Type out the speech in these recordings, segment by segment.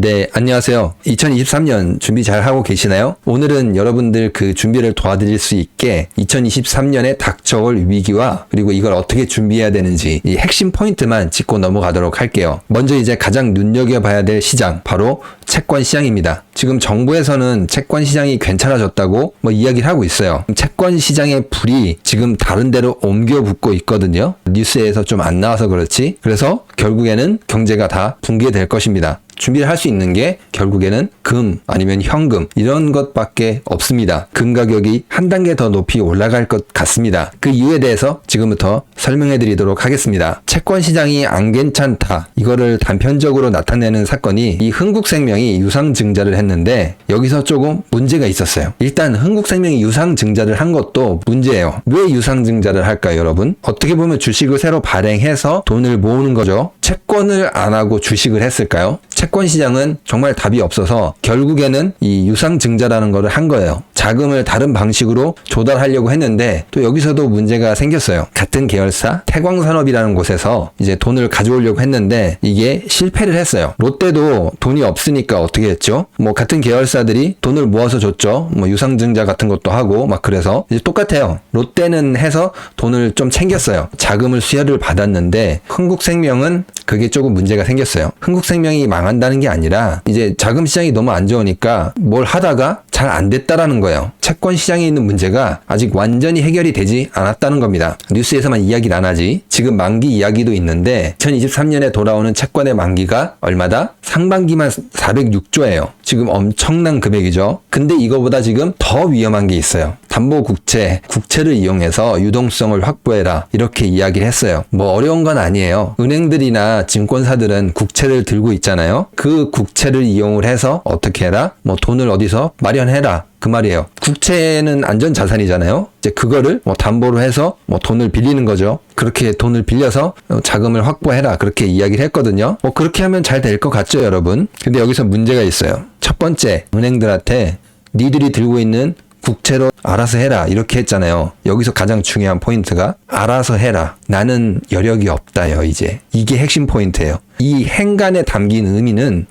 네, 안녕하세요. 2023년 준비 잘 하고 계시나요? 오늘은 여러분들 그 준비를 도와드릴 수 있게 2023년에 닥쳐올 위기와 그리고 이걸 어떻게 준비해야 되는지 이 핵심 포인트만 짚고 넘어가도록 할게요. 먼저 이제 가장 눈여겨봐야 될 시장, 바로 채권 시장입니다. 지금 정부에서는 채권 시장이 괜찮아졌다고 이야기를 하고 있어요. 채권 시장의 불이 지금 다른 데로 옮겨 붙고 있거든요. 뉴스에서 좀 안 나와서 그렇지. 그래서 결국에는 경제가 다 붕괴될 것입니다. 준비를 할 수 있는 게 결국에는 금 아니면 현금 이런 것밖에 없습니다. 금 가격이 한 단계 더 높이 올라갈 것 같습니다. 그 이유에 대해서 지금부터 설명해 드리도록 하겠습니다. 채권 시장이 안 괜찮다, 이거를 단편적으로 나타내는 사건이 이 흥국생명이 유상증자를 했는데 여기서 조금 문제가 있었어요. 일단 흥국생명이 유상증자를 한 것도 문제예요. 왜 유상증자를 할까요, 여러분? 어떻게 보면 주식을 새로 발행해서 돈을 모으는 거죠. 채권을 안 하고 주식을 했을까요? 채권 시장은 정말 답이 없어서 결국에는 이 유상증자라는 거를 한 거예요. 자금을 다른 방식으로 조달하려고 했는데 또 여기서도 문제가 생겼어요. 같은 계열사 태광산업이라는 곳에서 이제 돈을 가져오려고 했는데 이게 실패를 했어요. 롯데도 돈이 없으니까 어떻게 했죠? 같은 계열사들이 돈을 모아서 줬죠. 유상증자 같은 것도 하고 그래서 이제 똑같아요. 롯데는 해서 돈을 좀 챙겼어요. 자금을 수여를 받았는데 흥국생명은 그게 조금 문제가 생겼어요. 흥국생명이 망한다는 게 아니라 이제 자금 시장이 너무 안 좋으니까 뭘 하다가 잘 안 됐다라는 거예요. 채권 시장에 있는 문제가 아직 완전히 해결이 되지 않았다는 겁니다. 뉴스에서만 이야기를 안 하지. 지금 만기 이야기도 있는데 2023년에 돌아오는 채권의 만기가 얼마다? 상반기만 406조예요. 지금 엄청난 금액이죠. 근데 이거보다 지금 더 위험한 게 있어요. 담보국채를 이용해서 유동성을 확보해라, 이렇게 이야기를 했어요. 어려운 건 아니에요. 은행들이나 증권사들은 국채를 들고 있잖아요. 그 국채를 이용을 해서 어떻게 해라? 돈을 어디서 마련해라, 그 말이에요. 국채는 안전자산이잖아요. 이제 그거를 담보로 해서 돈을 빌리는 거죠. 그렇게 돈을 빌려서 자금을 확보해라, 그렇게 이야기를 했거든요. 그렇게 하면 잘 될 것 같죠, 여러분? 근데 여기서 문제가 있어요. 첫 번째, 은행들한테 니들이 들고 있는 국채로 알아서 해라, 이렇게 했잖아요. 여기서 가장 중요한 포인트가 알아서 해라. 나는 여력이 없다요, 이제. 이게 핵심 포인트예요. 이 행간에 담긴 의미는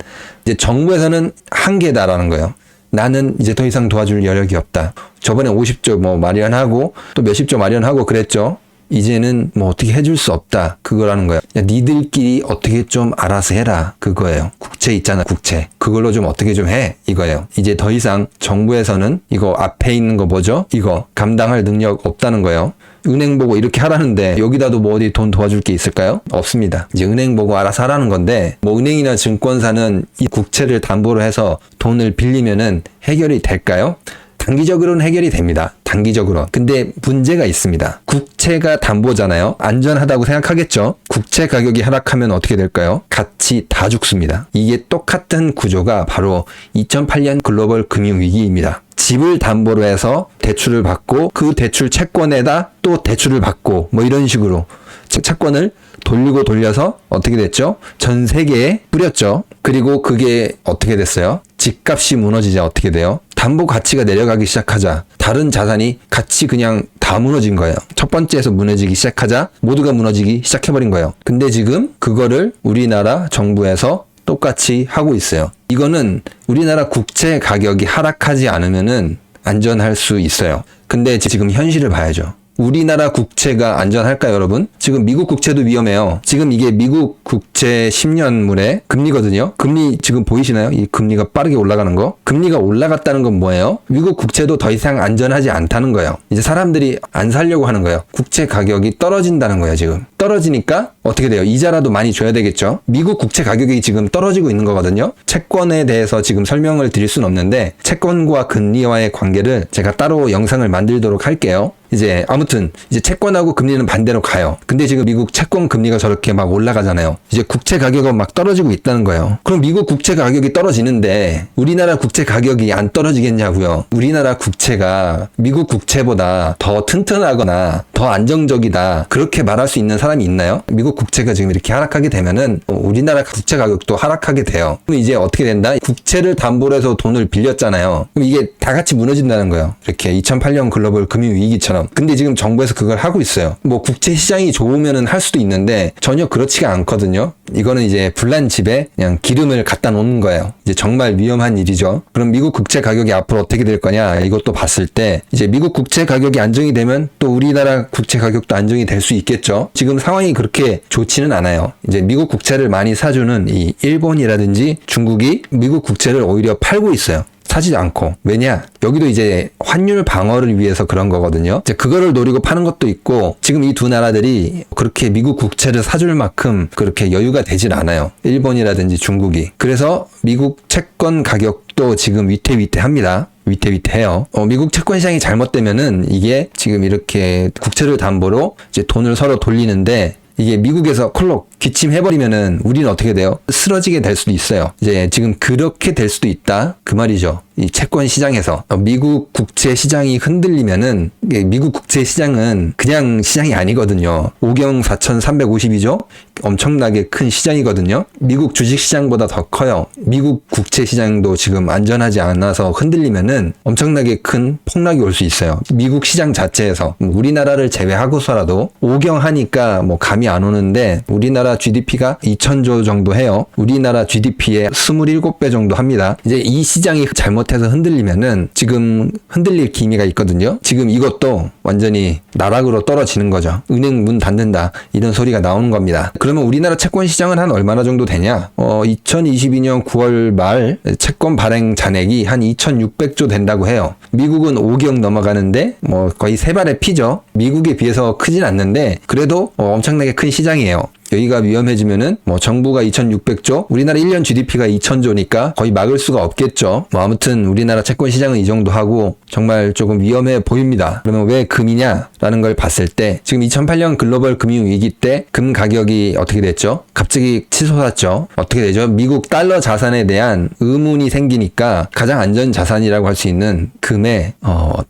이제 정부에서는 한계다라는 거예요. 나는 이제 더 이상 도와줄 여력이 없다. 저번에 50조 마련하고 또 몇십조 마련하고 그랬죠. 이제는 어떻게 해줄 수 없다, 그거라는 거예요. 니들끼리 어떻게 좀 알아서 해라, 그거예요. 국채 있잖아, 국채. 그걸로 좀 어떻게 좀 해, 이거예요. 이제 더 이상 정부에서는 이거 앞에 있는 거 뭐죠? 이거 감당할 능력 없다는 거예요. 은행 보고 이렇게 하라는데 여기다도 어디 돈 도와줄 게 있을까요? 없습니다. 이제 은행 보고 알아서 하라는 건데 은행이나 증권사는 이 국채를 담보로 해서 돈을 빌리면은 해결이 될까요? 단기적으로는 해결이 됩니다. 단기적으로. 근데 문제가 있습니다. 국채가 담보잖아요. 안전하다고 생각하겠죠. 국채 가격이 하락하면 어떻게 될까요? 같이 다 죽습니다. 이게 똑같은 구조가 바로 2008년 글로벌 금융위기입니다. 집을 담보로 해서 대출을 받고 그 대출 채권에다 또 대출을 받고 이런 식으로 채권을 돌리고 돌려서 어떻게 됐죠? 전 세계에 뿌렸죠. 그리고 그게 어떻게 됐어요? 집값이 무너지자 어떻게 돼요? 담보 가치가 내려가기 시작하자 다른 자산이 같이 그냥 다 무너진 거예요. 첫 번째에서 무너지기 시작하자 모두가 무너지기 시작해버린 거예요. 근데 지금 그거를 우리나라 정부에서 똑같이 하고 있어요. 이거는 우리나라 국채 가격이 하락하지 않으면은 안전할 수 있어요. 근데 지금 현실을 봐야죠. 우리나라 국채가 안전할까요, 여러분? 지금 미국 국채도 위험해요. 지금 이게 미국 국채 10년물의 금리거든요. 금리 지금 보이시나요? 이 금리가 빠르게 올라가는 거. 금리가 올라갔다는 건 뭐예요? 미국 국채도 더 이상 안전하지 않다는 거예요. 이제 사람들이 안 사려고 하는 거예요. 국채 가격이 떨어진다는 거예요, 지금. 떨어지니까 어떻게 돼요? 이자라도 많이 줘야 되겠죠? 미국 국채 가격이 지금 떨어지고 있는 거거든요. 채권에 대해서 지금 설명을 드릴 수는 없는데 채권과 금리와의 관계를 제가 따로 영상을 만들도록 할게요. 이제 아무튼 이제 채권하고 금리는 반대로 가요. 근데 지금 미국 채권 금리가 저렇게 올라가잖아요. 이제 국채 가격은 떨어지고 있다는 거예요. 그럼 미국 국채 가격이 떨어지는데 우리나라 국채 가격이 안 떨어지겠냐고요. 우리나라 국채가 미국 국채보다 더 튼튼하거나 더 안정적이다, 그렇게 말할 수 있는 사람이 사람이 있나요? 미국 국채가 지금 이렇게 하락하게 되면은 우리나라 국채 가격도 하락하게 돼요. 그럼 이제 어떻게 된다? 국채를 담보로 해서 돈을 빌렸잖아요. 그럼 이게 다 같이 무너진다는 거예요. 이렇게 2008년 글로벌 금융위기처럼. 근데 지금 정부에서 그걸 하고 있어요. 뭐 국채 시장이 좋으면은 할 수도 있는데 전혀 그렇지가 않거든요. 이거는 이제 불난 집에 그냥 기름을 갖다 놓는 거예요. 이제 정말 위험한 일이죠. 그럼 미국 국채 가격이 앞으로 어떻게 될 거냐, 이것도 봤을 때 이제 미국 국채 가격이 안정이 되면 또 우리나라 국채 가격도 안정이 될 수 있겠죠. 지금 상황이 그렇게 좋지는 않아요. 이제 미국 국채를 많이 사주는 이 일본이라든지 중국이 미국 국채를 오히려 팔고 있어요. 사지 않고. 왜냐? 여기도 이제 환율 방어를 위해서 그런 거거든요. 이제 그거를 노리고 파는 것도 있고, 지금 이 두 나라들이 그렇게 미국 국채를 사줄 만큼 그렇게 여유가 되질 않아요. 일본이라든지 중국이. 그래서 미국 채권 가격도 지금 위태위태합니다. 위태위태해요. 미국 채권 시장이 잘못되면은 이게 지금 이렇게 국채를 담보로 이제 돈을 서로 돌리는데, 이게 미국에서 콜록 기침해버리면은 우리는 어떻게 돼요? 쓰러지게 될 수도 있어요. 이제 지금 그렇게 될 수도 있다, 그 말이죠. 이 채권 시장에서 미국 국채 시장이 흔들리면은, 미국 국채 시장은 그냥 시장이 아니거든요. 5경 4,350이죠. 엄청나게 큰 시장이거든요. 미국 주식 시장보다 더 커요. 미국 국채 시장도 지금 안전하지 않아서 흔들리면은 엄청나게 큰 폭락이 올 수 있어요. 미국 시장 자체에서. 우리나라를 제외하고서라도 5경 하니까 뭐 감이 안 오는데, 우리나라 GDP가 2,000조 정도 해요. 우리나라 GDP의 27배 정도 합니다. 이제 이 시장이 잘못해서 흔들리면은 지금 흔들릴 기미가 있거든요. 지금 이것도 완전히 나락으로 떨어지는 거죠. 은행 문 닫는다, 이런 소리가 나오는 겁니다. 그러면 우리나라 채권 시장은 한 얼마나 정도 되냐? 2022년 9월 말 채권 발행 잔액이 한 2,600조 된다고 해요. 미국은 5경 넘어가는데 뭐 거의 세 발의 피죠. 미국에 비해서 크진 않는데 그래도 엄청나게 큰 시장이에요. 여기가 위험해지면은 뭐 정부가 2,600조, 우리나라 1년 GDP가 2,000조니까 거의 막을 수가 없겠죠. 뭐 아무튼 우리나라 채권 시장은 이 정도 하고 정말 조금 위험해 보입니다. 그러면 왜 금이냐라는 걸 봤을 때, 지금 2008년 글로벌 금융위기 때 금 가격이 어떻게 됐죠? 갑자기 치솟았죠. 어떻게 되죠? 미국 달러 자산에 대한 의문이 생기니까 가장 안전 자산이라고 할 수 있는 금에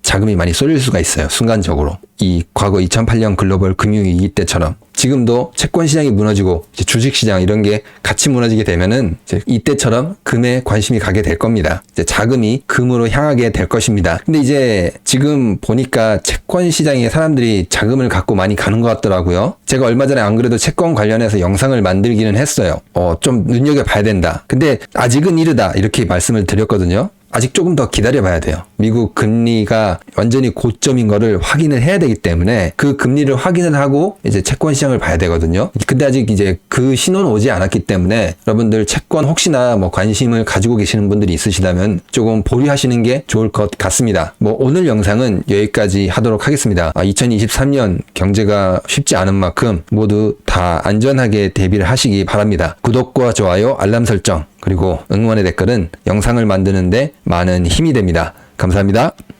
자금이 많이 쏠릴 수가 있어요. 순간적으로. 이 과거 2008년 글로벌 금융위기 때처럼. 지금도 채권 시장이 무너지고 이제 주식 시장 이런 게 같이 무너지게 되면은 이제 이때처럼 금에 관심이 가게 될 겁니다. 이제 자금이 금으로 향하게 될 것입니다. 근데 이제 지금 보니까 채권 시장에 사람들이 자금을 갖고 많이 가는 것 같더라고요. 제가 얼마 전에 안 그래도 채권 관련해서 영상을 만들기는 했어요. 좀 눈여겨봐야 된다. 근데 아직은 이르다, 이렇게 말씀을 드렸거든요. 아직 조금 더 기다려봐야 돼요. 미국 금리가 완전히 고점인 거를 확인을 해야 되기 때문에 그 금리를 확인을 하고 이제 채권 시장을 봐야 되거든요. 근데 아직 이제 그 신호는 오지 않았기 때문에 여러분들 채권 혹시나 뭐 관심을 가지고 계시는 분들이 있으시다면 조금 보류하시는 게 좋을 것 같습니다. 뭐 오늘 영상은 여기까지 하도록 하겠습니다. 2023년 경제가 쉽지 않은 만큼 모두 다 안전하게 대비를 하시기 바랍니다. 구독과 좋아요, 알람 설정, 그리고 응원의 댓글은 영상을 만드는데 많은 힘이 됩니다. 감사합니다.